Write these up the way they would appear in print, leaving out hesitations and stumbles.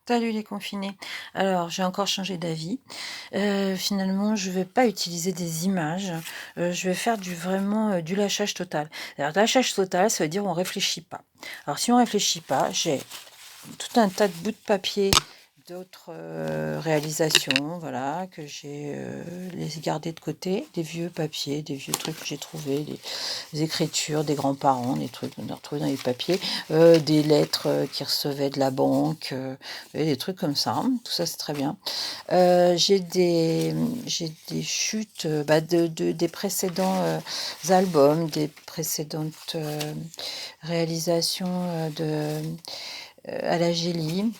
Salut les confinés. Alors, j'ai encore changé d'avis. Finalement, je vais pas utiliser des images, je vais faire du lâchage total. Alors, lâchage total, ça veut dire on réfléchit pas. Alors, si on réfléchit pas, j'ai tout un tas de bouts de papier d'autres, réalisations, voilà, que j'ai, les gardés de côté, des vieux papiers, des vieux trucs que j'ai trouvés, des écritures des grands-parents, des trucs qu'on a retrouvés dans les papiers, des lettres, qu'ils recevaient de la banque, et des trucs comme ça, hein. Tout ça, c'est très bien. J'ai des chutes, bah, des précédents, albums, des précédentes, réalisations, à la Gélie.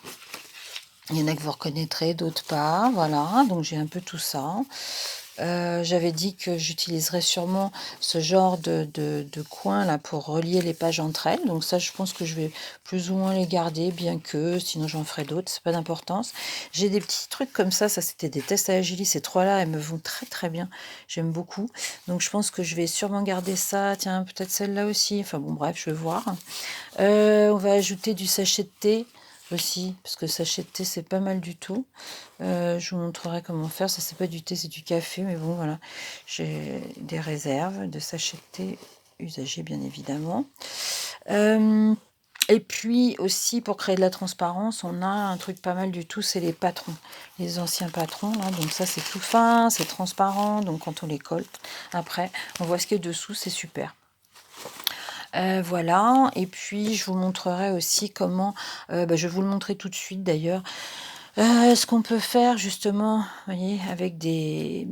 Il y en a que vous reconnaîtrez, d'autres pas, voilà, donc j'ai un peu tout ça. J'avais dit que j'utiliserais sûrement ce genre de coin là pour relier les pages entre elles, donc ça je pense que je vais plus ou moins les garder, bien que sinon j'en ferai d'autres, c'est pas d'importance. J'ai des petits trucs comme ça c'était des tests à Agilis, ces 3 là, elles me vont très, très bien, j'aime beaucoup. Donc je pense que je vais sûrement garder ça, tiens peut-être celle-là aussi, enfin bon bref, je vais voir. On va ajouter du sachet de thé aussi, parce que sachet de thé, c'est pas mal du tout. Je vous montrerai comment faire. Ça, c'est pas du thé, c'est du café, mais bon, voilà. J'ai des réserves de sachets de thé usagés, bien évidemment. Et puis aussi, pour créer de la transparence, on a un truc pas mal du tout, c'est les patrons, les anciens patrons, là. Donc ça, c'est tout fin, c'est transparent. Donc quand on les colle, après, on voit ce qu'il y a dessous, c'est super. Voilà, et puis je vous montrerai aussi comment, bah, je vais vous le montrer tout de suite d'ailleurs, ce qu'on peut faire justement, vous voyez, avec des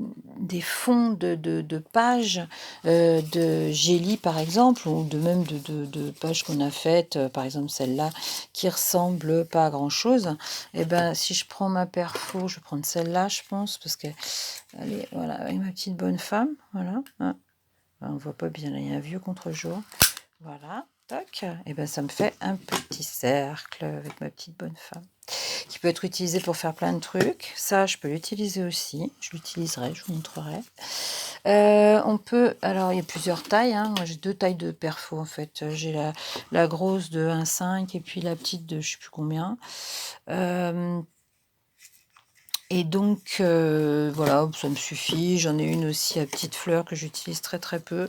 fonds de pages, de Gélie par exemple, ou de même de pages qu'on a faites, par exemple celle-là qui ressemble pas à grand-chose. Et ben, si je prends ma perfo, je vais prendre celle-là, je pense, parce qu'elle est, voilà, avec ma petite bonne femme, voilà, hein. On voit pas bien, là, il y a un vieux contre-jour. Voilà, toc, et ben ça me fait un petit cercle avec ma petite bonne femme, qui peut être utilisé pour faire plein de trucs. Ça, je peux l'utiliser aussi. Je l'utiliserai, je vous montrerai. On peut, alors il y a plusieurs tailles, hein. Moi j'ai 2 tailles de perfo en fait. J'ai la grosse de 1,5 et puis la petite de je sais plus combien. Et donc, voilà, ça me suffit. J'en ai une aussi à petites fleurs que j'utilise très très peu.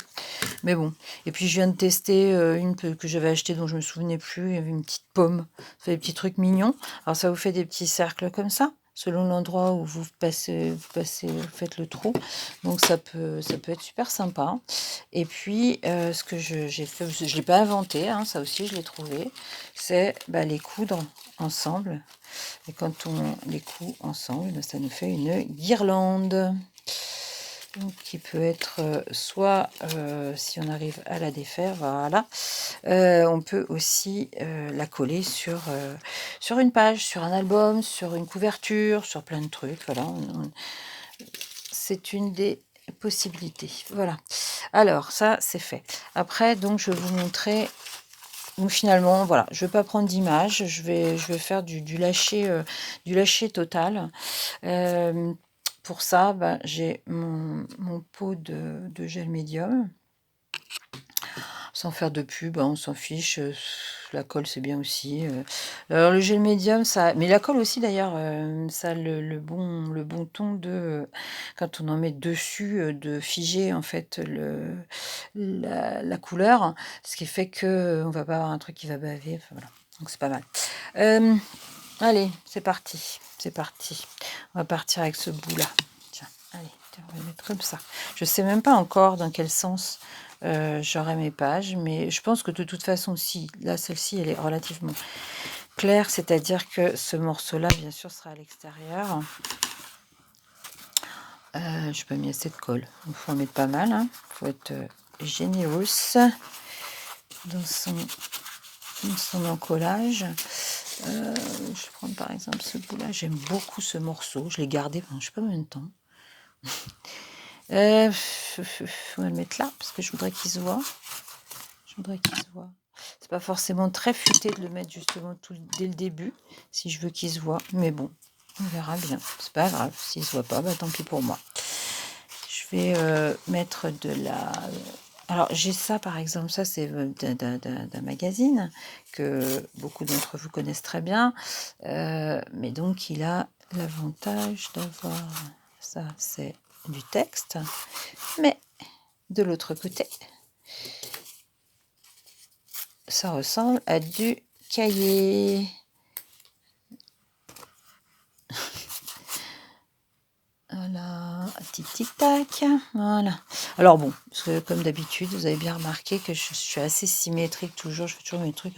Mais bon. Et puis je viens de tester une que j'avais achetée dont je me souvenais plus. Il y avait une petite pomme. Ça fait des petits trucs mignons. Alors ça vous fait des petits cercles comme ça, selon l'endroit où vous faites le trou. Donc ça peut être super sympa. Et puis ce que j'ai fait, je ne l'ai pas inventé, hein, ça aussi je l'ai trouvé, c'est bah, les coudre ensemble. Et quand on les coud ensemble, bah, ça nous fait une guirlande. Donc, qui peut être soit, si on arrive à la défaire, voilà, on peut aussi la coller sur une page, sur un album, sur une couverture, sur plein de trucs. Voilà, c'est une des possibilités. Voilà. Alors, ça, c'est fait. Après, donc, je vais vous montrer. Donc finalement, voilà, je ne vais pas prendre d'image, je vais faire du lâcher total. Pour ça, ben, j'ai mon pot de gel médium. Sans faire de pub, hein, on s'en fiche. La colle, c'est bien aussi. Alors le gel médium, ça, mais la colle aussi d'ailleurs, ça a le bon ton quand on en met dessus, de figer en fait la couleur, ce qui fait que on va pas avoir un truc qui va baver. Enfin, voilà, donc c'est pas mal. Allez, c'est parti, c'est parti. On va partir avec ce bout-là. Tiens, allez, tiens, on va le mettre comme ça. Je sais même pas encore dans quel sens j'aurai mes pages, mais je pense que de toute façon, si, là, celle-ci, elle est relativement claire, c'est-à-dire que ce morceau-là, bien sûr, sera à l'extérieur. Je n'ai pas mis assez de colle. Il faut en mettre pas mal. Il faut être généreux dans son encollage. Je vais prendre par exemple ce bout-là. J'aime beaucoup ce morceau. Je l'ai gardé pendant je ne sais pas combien de temps. On va le mettre là parce que je voudrais qu'il se voit. C'est pas forcément très futé de le mettre justement dès le début, si je veux qu'il se voit. Mais bon, on verra bien. C'est pas grave. S'il se voit pas, bah tant pis pour moi. Je vais mettre de la Alors, j'ai ça, par exemple, ça, c'est d'un magazine que beaucoup d'entre vous connaissent très bien. Mais donc, il a l'avantage d'avoir, ça, c'est du texte. Mais de l'autre côté, ça ressemble à du cahier. Voilà, tic tic tac, voilà. Alors bon, parce que comme d'habitude, vous avez bien remarqué que je suis assez symétrique toujours, je fais toujours mes trucs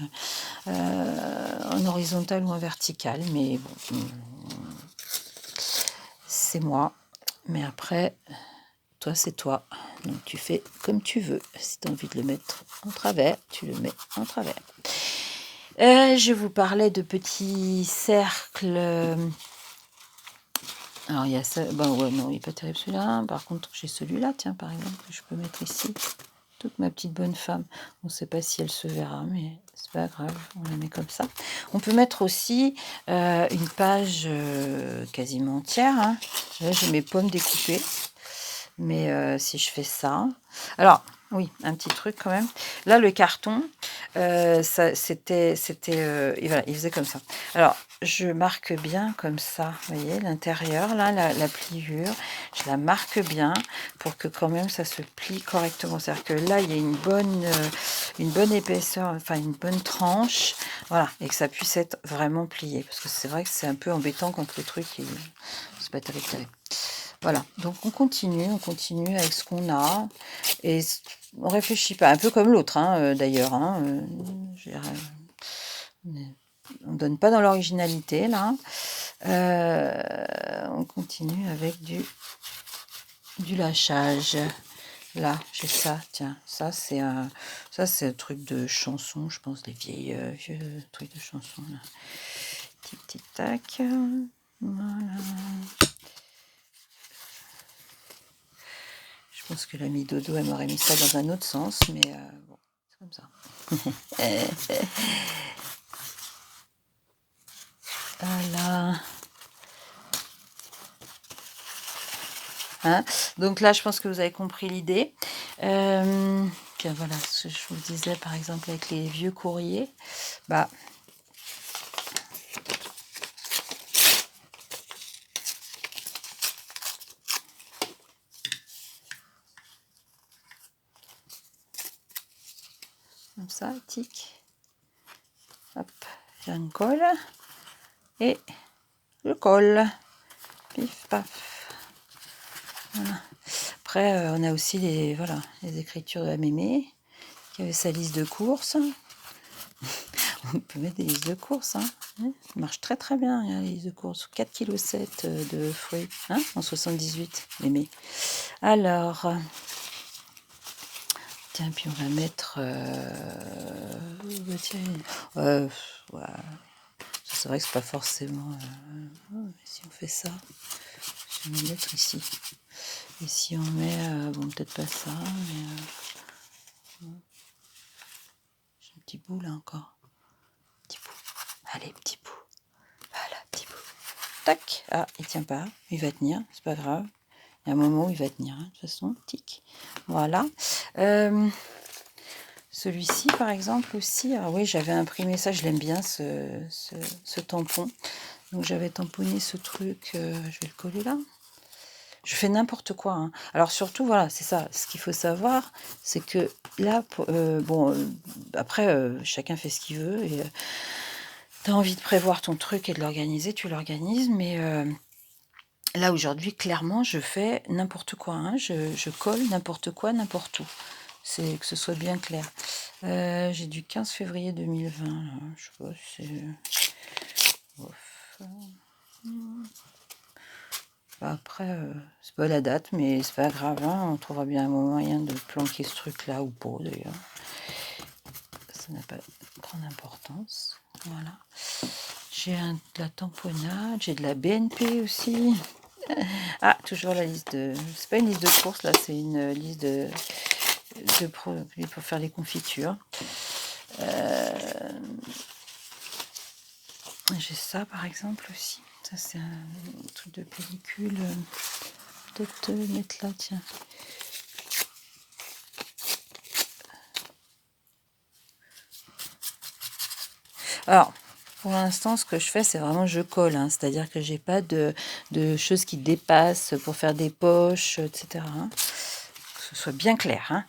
en horizontal ou en vertical, mais bon, c'est moi. Mais après, toi c'est toi, donc tu fais comme tu veux. Si tu as envie de le mettre en travers, tu le mets en travers. Je vous parlais de petits cercles. Alors, il y a ça. Bah ouais, non, il n'est pas terrible celui-là. Par contre, j'ai celui-là, tiens, par exemple, que je peux mettre ici. Toute ma petite bonne femme. On ne sait pas si elle se verra, mais c'est pas grave, on la met comme ça. On peut mettre aussi une page quasiment entière. Hein. Là, j'ai mes pommes découpées. Mais si je fais ça... Alors, oui, un petit truc quand même. Là, le carton, c'était et voilà, il faisait comme ça. Alors, je marque bien comme ça, vous voyez, l'intérieur, là, la pliure, je la marque bien pour que quand même ça se plie correctement. C'est-à-dire que là, il y a une bonne épaisseur, enfin une bonne tranche, voilà, et que ça puisse être vraiment plié. Parce que c'est vrai que c'est un peu embêtant quand le truc, c'est pas terrible, terrible. Voilà, donc on continue avec ce qu'on a et on réfléchit pas, un peu comme l'autre hein, d'ailleurs. Hein, je dirais, on ne donne pas dans l'originalité là. On continue avec du lâchage. Là, j'ai ça, tiens, ça c'est un truc de chanson, je pense, des vieux trucs de chanson. Là. Tic tic tac, voilà. Je pense que l'ami Dodo, elle m'aurait mis ça dans un autre sens, mais bon, c'est comme ça. Voilà. Hein, donc là, je pense que vous avez compris l'idée. Puis voilà, ce que je vous disais, par exemple, avec les vieux courriers, bah, comme ça, tic, hop, j'en colle, et je colle, pif, paf. Voilà. Après, on a aussi les écritures de la mémé, qui avait sa liste de courses. On peut mettre des listes de courses, hein. Ça marche très très bien, hein, les listes de courses. 4,7 kg de fruits, hein, en 78, mémé. Alors, tiens, puis on va mettre... ouais, c'est vrai que c'est pas forcément... mais si on fait ça, je vais le mettre ici. Et si on met... bon, peut-être pas ça, mais... j'ai un petit bout là encore. Petit bout. Allez, petit bout. Voilà, petit bout. Tac. Ah, il tient pas. Il va tenir, c'est pas grave. Il y a un moment où il va tenir, hein, de toute façon. Tic. Voilà. Celui-ci, par exemple, aussi. Alors oui, j'avais imprimé ça. Je l'aime bien, ce tampon. Donc j'avais tamponné ce truc. Je vais le coller là. Je fais n'importe quoi. Hein. Alors surtout, voilà, c'est ça. Ce qu'il faut savoir, c'est que là, après, chacun fait ce qu'il veut. Et tu as envie de prévoir ton truc et de l'organiser, tu l'organises. Mais là, aujourd'hui, clairement, je fais n'importe quoi. Hein. Je colle n'importe quoi, n'importe où. C'est que ce soit bien clair. J'ai du 15 février 2020. Là. Je sais pas si c'est... Après, c'est pas la date, mais c'est pas grave. Hein. On trouvera bien un moyen de planquer ce truc-là ou pas, d'ailleurs. Ça n'a pas grande importance. Voilà. J'ai de la tamponnade. J'ai de la BNP aussi. Ah, toujours la liste de... C'est pas une liste de courses, là. C'est une liste de produits pour faire les confitures. J'ai ça par exemple aussi. Ça c'est un truc de pellicule. Peut-être mettre là, tiens. Alors, pour l'instant, ce que je fais, c'est vraiment je colle, hein, c'est-à-dire que j'ai pas de choses qui dépassent pour faire des poches, etc., hein. Que ce soit bien clair, hein.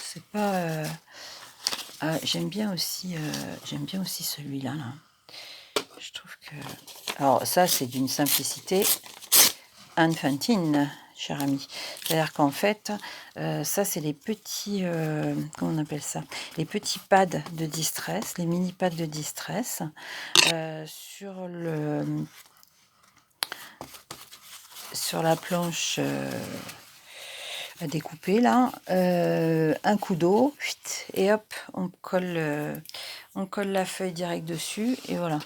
C'est pas... j'aime bien aussi celui-là, là. Je trouve que... Alors, ça, c'est d'une simplicité infantine, cher ami. C'est-à-dire qu'en fait, ça, c'est les petits... comment on appelle ça? Les petits pads de distress, les mini pads de distress sur la planche à découper, là. Un coup d'eau, et hop, on colle la feuille direct dessus, et voilà.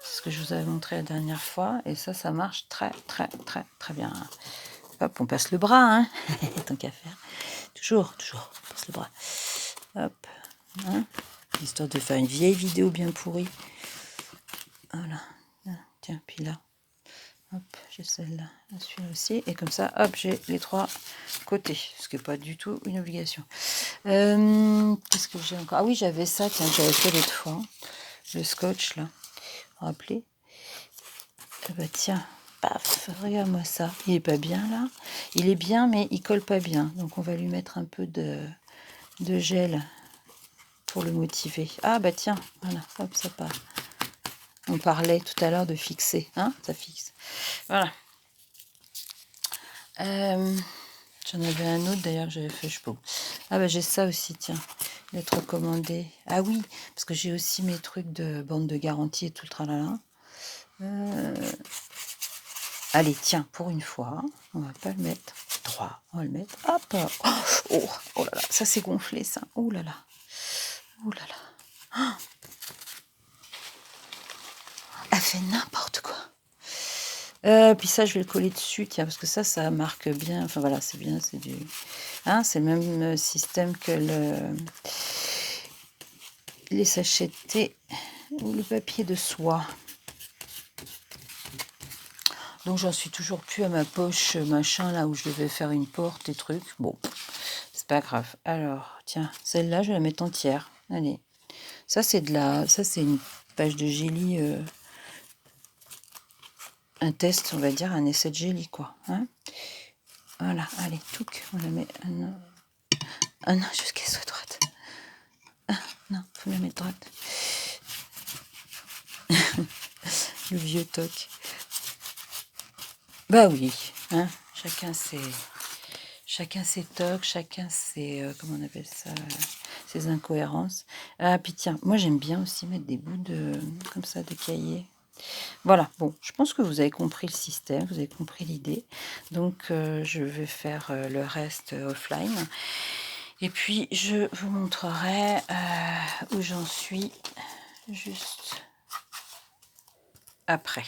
C'est ce que je vous avais montré la dernière fois, et ça marche très, très, très, très bien. Hop, on passe le bras, hein, tant qu'à faire. Toujours, on passe le bras. Hop, hein, histoire de faire une vieille vidéo bien pourrie. Voilà. Tiens, puis là, hop, j'ai celle-là, celui-là aussi, et comme ça, hop, j'ai les 3 côtés, ce qui n'est pas du tout une obligation. Qu'est-ce que j'ai encore? Ah oui, j'avais ça, tiens, j'avais fait l'autre fois, hein, le scotch, là, rappelez. Ah bah tiens, paf, regarde-moi ça. Il est pas bien, là. Il est bien, mais il colle pas bien, donc on va lui mettre un peu de gel pour le motiver. Ah bah tiens, voilà, hop, ça part. On parlait tout à l'heure de fixer, hein, ça fixe. Voilà. J'en avais un autre d'ailleurs que j'avais fait, je sais pas où. Ah bah j'ai ça aussi, tiens, lettre recommandée. Ah oui, parce que j'ai aussi mes trucs de bande de garantie et tout le tralala. Allez, tiens, pour une fois, on va pas le mettre 3, on va le mettre, hop, oh là là, ça c'est gonflé ça, oh là là, oh là là. Elle fait n'importe quoi. Puis ça, je vais le coller dessus, tiens, parce que ça marque bien. Enfin voilà, c'est bien, c'est du... Hein, c'est le même système que les sachets de thé ou le papier de soie. Donc j'en suis toujours plus à ma poche machin, là où je devais faire une porte et trucs. Bon, c'est pas grave. Alors, tiens, celle-là, je vais la mettre entière. Allez. Ça, c'est une page de gélie... un test, on va dire, un essai de gélie, quoi. Hein, voilà, allez, touc, on la met un an jusqu'à qu'elle soit droite. Ah, non, faut la mettre droite. Le vieux toc. Bah oui, hein, chacun ses tocs, chacun ses, comment on appelle ça, ses incohérences. Ah, puis tiens, moi j'aime bien aussi mettre des bouts comme ça, de cahier. Voilà, bon, je pense que vous avez compris le système, vous avez compris l'idée. Donc, je vais faire le reste offline. Et puis, je vous montrerai où j'en suis juste après.